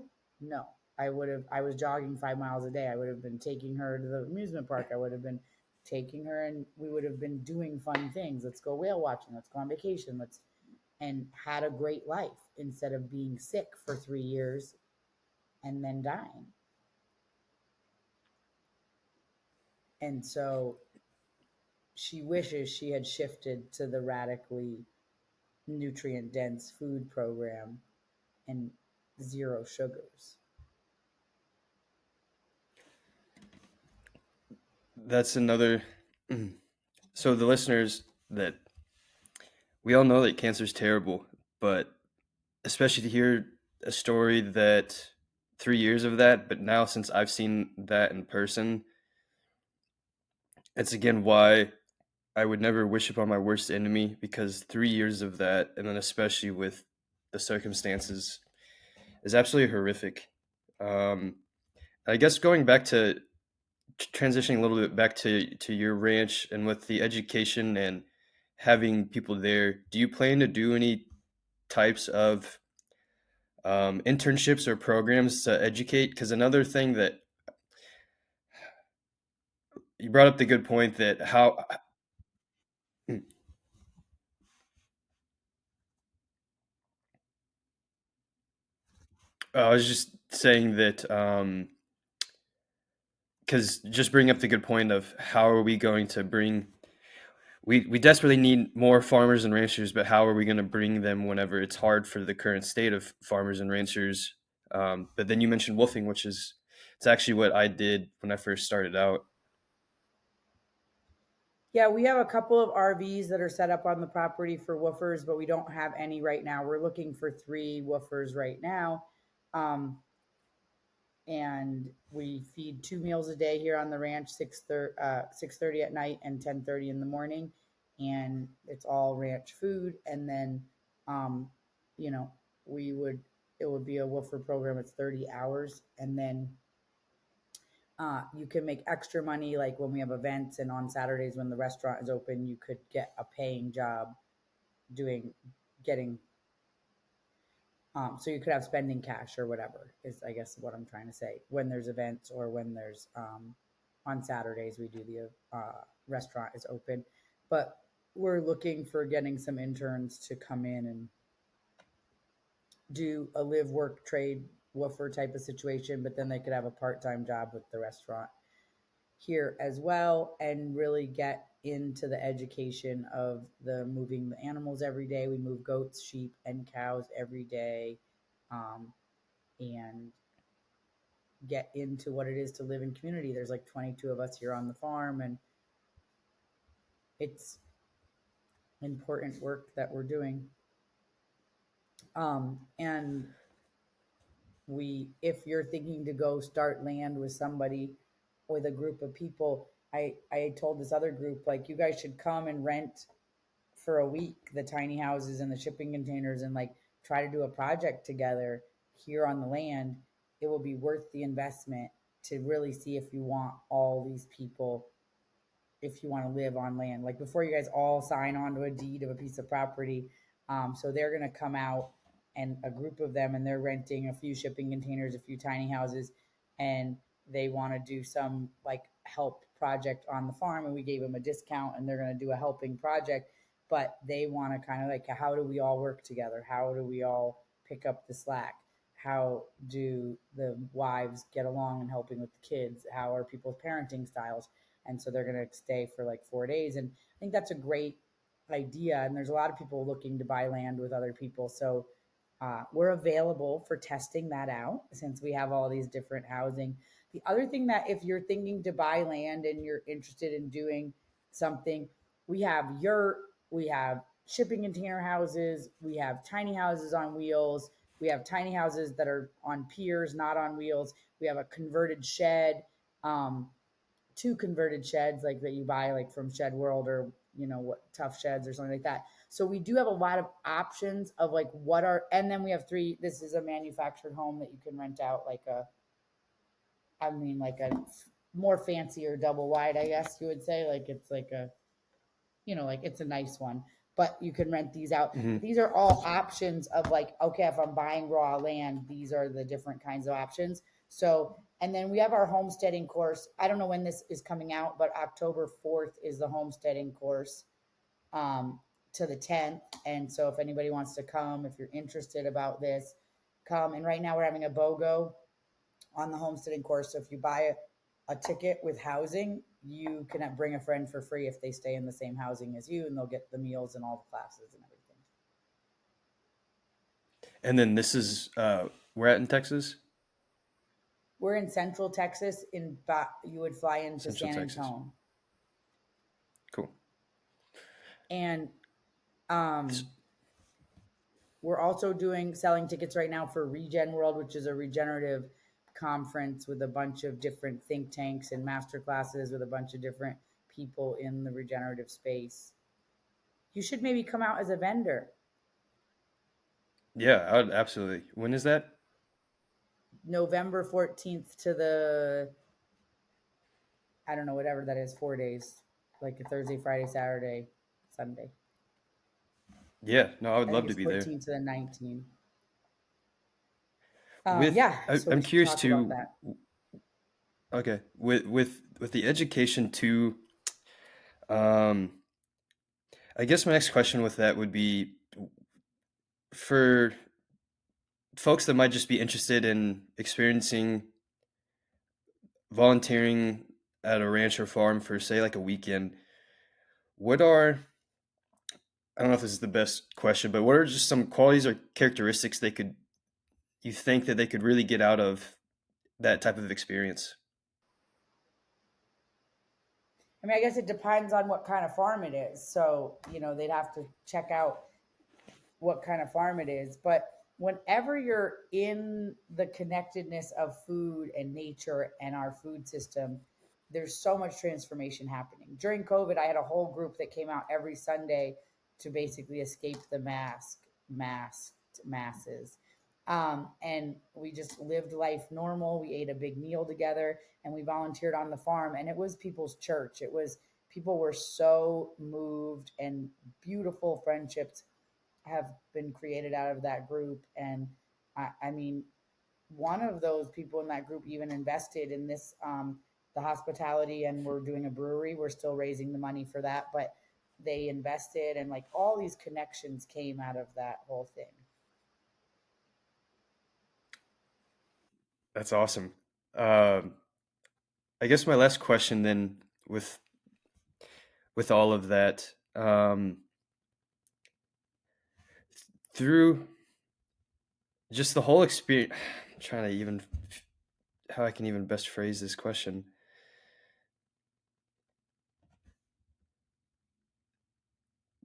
No. I was jogging 5 miles a day. I would have been taking her to the amusement park. I would have been taking her, and we would have been doing fun things. Let's go whale watching. Let's go on vacation. And had a great life instead of being sick for 3 years and then dying. And so she wishes she had shifted to the radically nutrient dense food program and zero sugars. That's another. So the listeners, that we all know that cancer is terrible, but especially to hear a story that 3 years of that, but now since I've seen that in person, it's again why I would never wish upon my worst enemy, because 3 years of that, and then especially with the circumstances, is absolutely horrific. Um, I guess going back to transitioning a little bit back to your ranch and with the education and having people there, do you plan to do any types of internships or programs to educate? Because another thing that you brought up, the good point that how I was just saying that because just bring up the good point of how are we going to bring we desperately need more farmers and ranchers, but how are we going to bring them whenever it's hard for the current state of farmers and ranchers? But then you mentioned woofing, which is it's actually what I did when I first started out. Yeah, we have a couple of RVs that are set up on the property for woofers, but we don't have any right now. We're looking for 3 woofers right now. Um, and we feed 2 meals a day here on the ranch, 6:30 at night and 10:30 in the morning. And it's all ranch food. And then, um, you know, we would, it would be a woofer program. It's 30 hours. And then You can make extra money, like when we have events and on Saturdays when the restaurant is open, you could get a paying job doing getting. So you could have spending cash or whatever is, I guess, what I'm trying to say. When there's events or when there's on Saturdays, we do the restaurant is open, but we're looking for getting some interns to come in and do a live work trade woofer type of situation, but then they could have a part-time job with the restaurant here as well and really get into the education of the moving the animals every day. We move goats, sheep, and cows every day, and get into what it is to live in community. There's like 22 of us here on the farm, and it's important work that we're doing. And if you're thinking to go start land with somebody, with a group of people, I told this other group, like, you guys should come and rent for a week the tiny houses and the shipping containers and like try to do a project together here on the land. It will be worth the investment to really see if you want all these people, if you want to live on land, like before you guys all sign on to a deed of a piece of property. So they're going to come out, and a group of them, and they're renting a few shipping containers, a few tiny houses, and they want to do some like help project on the farm. And we gave them a discount, and they're going to do a helping project, but they want to kind of like, how do we all work together? How do we all pick up the slack? How do the wives get along and helping with the kids? How are people's parenting styles? And so they're going to stay for like 4 days. And I think that's a great idea. And there's a lot of people looking to buy land with other people. So we're available for testing that out since we have all these different housing. The other thing, that if you're thinking to buy land and you're interested in doing something, we have we have shipping container houses, we have tiny houses on wheels, we have tiny houses that are on piers, not on wheels. We have a converted shed. Um, Two converted sheds like that you buy like from Shed World, or what, Tough Sheds or something like that. So we do have a lot of options of like what are, and then we have three. This is a manufactured home that you can rent out, like like a more fancier double wide, I guess you would say. Like it's like a, like it's a nice one, but you can rent these out. Hmm. These are all options of like, okay, if I'm buying raw land, these are the different kinds of options. So, and then we have our homesteading course. I don't know when this is coming out, but October 4th is the homesteading course, um, to the 10th. And so if anybody wants to come, if you're interested about this, come. And right now we're having a BOGO on the homesteading course. So if you buy a ticket with housing, you can bring a friend for free if they stay in the same housing as you, and they'll get the meals and all the classes and everything. And then this is we're at in Texas, We're in Central Texas. You would fly into Central San Texas. Antonio, Cool. and S- we're also selling tickets right now for Regen World, which is a regenerative conference with a bunch of different think tanks and master classes with a bunch of different people in the regenerative space. You should maybe come out as a vendor. Yeah, I would absolutely. When is that? November 14th to the, I don't know, whatever that is, 4 days, like a Thursday, Friday, Saturday, Sunday. Yeah, no, I would I think love to it's be there. 14 to the 19. With Yeah, so we I'm should curious talk about too. that. Okay, with the education too. Um, I guess my next question with that would be for folks that might just be interested in experiencing volunteering at a ranch or farm for say like a weekend. What are I don't know if this is the best question, but what are just some qualities or characteristics you think that they could really get out of that type of experience? I mean, I guess it depends on what kind of farm it is. So, they'd have to check out what kind of farm it is. But whenever you're in the connectedness of food and nature and our food system, there's so much transformation happening. During COVID, I had a whole group that came out every Sunday to basically escape the masked masses. And we just lived life normal. We ate a big meal together and we volunteered on the farm. And it was people's church. It was, people were so moved, and beautiful friendships have been created out of that group. And I mean, one of those people in that group even invested in this, the hospitality, and we're doing a brewery. We're still raising the money for that, but they invested, and like all these connections came out of that whole thing. That's awesome. Um, I guess my last question then, with all of that, through just the whole experience, I'm trying to even how I can even best phrase this question.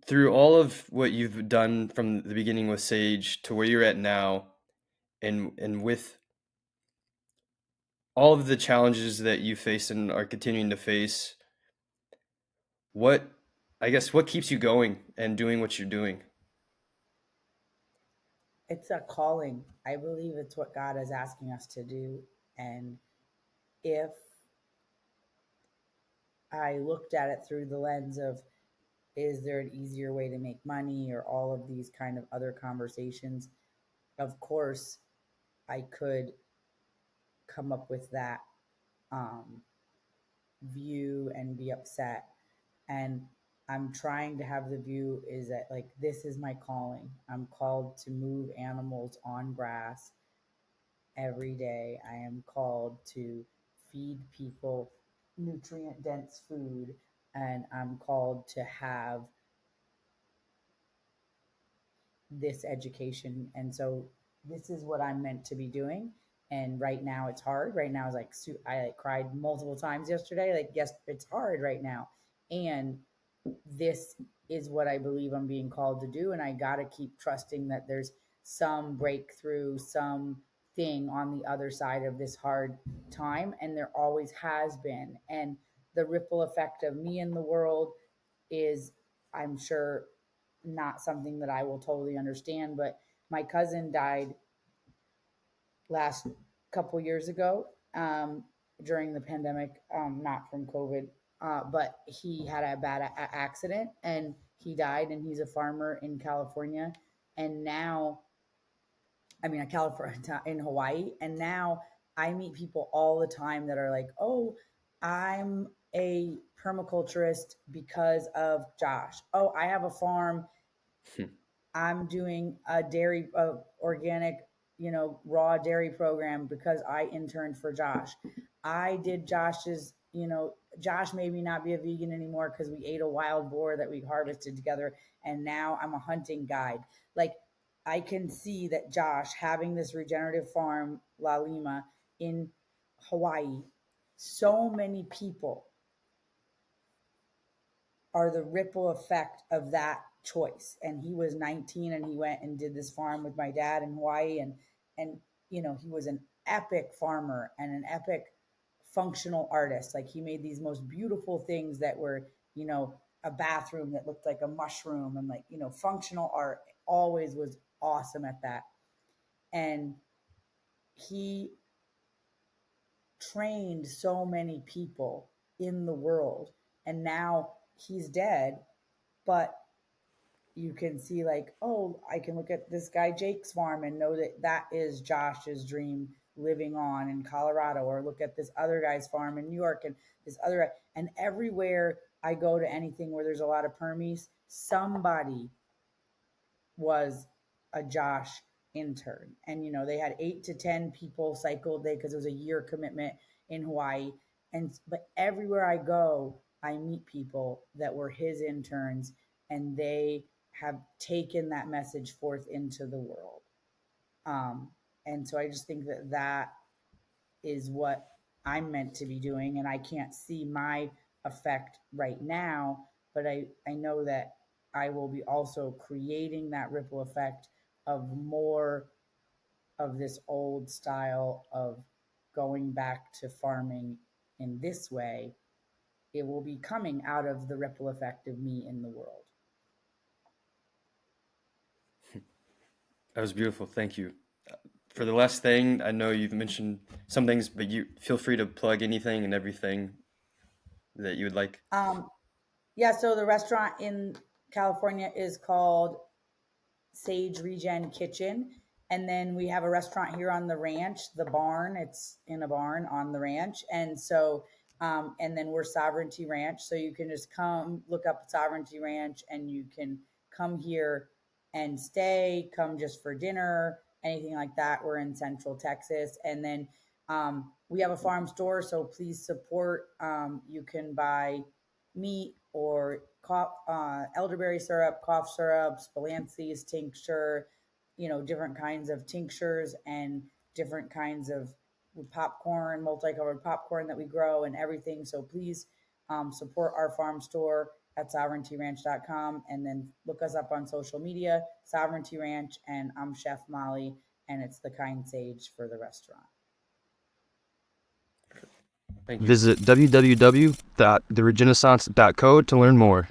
Through all of what you've done from the beginning with Sage to where you're at now, and with all of the challenges that you faced and are continuing to face, what I guess what keeps you going and doing what you're doing? It's a calling. I believe it's what God is asking us to do. And if I looked at it through the lens of, is there an easier way to make money, or all of these kind of other conversations, of course I could come up with that um, view and be upset. And I'm trying to have the view is that, like, this is my calling. I'm called to move animals on grass every day. I am called to feed people nutrient dense food, and I'm called to have this education. And so this is what I'm meant to be doing. And right now it's hard. Right now is like, I like cried multiple times yesterday. Like, yes, it's hard right now. And this is what I believe I'm being called to do. And I got to keep trusting that there's some breakthrough, some thing on the other side of this hard time. And there always has been. And the ripple effect of me in the world is, I'm sure, not something that I will totally understand. But my cousin died last couple years ago, during the pandemic, not from COVID, but he had a bad accident and he died. And he's a farmer in California. And now, I mean, California, in Hawaii. And now I meet people all the time that are like, oh, I'm a permaculturist because of Josh. Oh, I have a farm. I'm doing a dairy, organic, raw dairy program because I interned for Josh. I did Josh's, Josh made me not be a vegan anymore because we ate a wild boar that we harvested together. And now I'm a hunting guide. Like, I can see that Josh having this regenerative farm, La Lima, in Hawaii, so many people are the ripple effect of that choice. And he was 19 and he went and did this farm with my dad in Hawaii. And he was an epic farmer and an epic functional artist. Like, he made these most beautiful things that were, a bathroom that looked like a mushroom, and like, functional art. Always was awesome at that. And he trained so many people in the world. And now he's dead, but you can see, like, oh, I can look at this guy Jake's farm and know that that is Josh's dream living on in Colorado, or look at this other guy's farm in New York, and this other, and everywhere I go to anything where there's a lot of permies, somebody was a Josh intern. And they had 8 to 10 people cycled they because it was a year commitment in Hawaii. And but everywhere I go, I meet people that were his interns, and they have taken that message forth into the world. Um, and so I just think that that is what I'm meant to be doing. And I can't see my effect right now, but I know that I will be also creating that ripple effect of more of this old style of going back to farming in this way. It will be coming out of the ripple effect of me in the world. That was beautiful. Thank you. For the last thing, I know you've mentioned some things, but you feel free to plug anything and everything that you would like. Um, yeah, so the restaurant in California is called Sage Regen Kitchen. And then we have a restaurant here on the ranch, the barn. It's in a barn on the ranch. And then we're Sovereignty Ranch. So you can just come look up Sovereignty Ranch and you can come here and stay, come just for dinner, anything like that. We're in Central Texas. And then we have a farm store. So please support. You can buy meat or elderberry syrup, cough syrup, Spalancey's tincture, different kinds of tinctures and different kinds of popcorn, multicolored popcorn that we grow and everything. So please support our farm store at sovereigntyranch.com and then look us up on social media, Sovereignty Ranch, and I'm Chef Molly, and it's the Kind Sage for the restaurant. Thank you. Visit www.theregenaissance.co to learn more.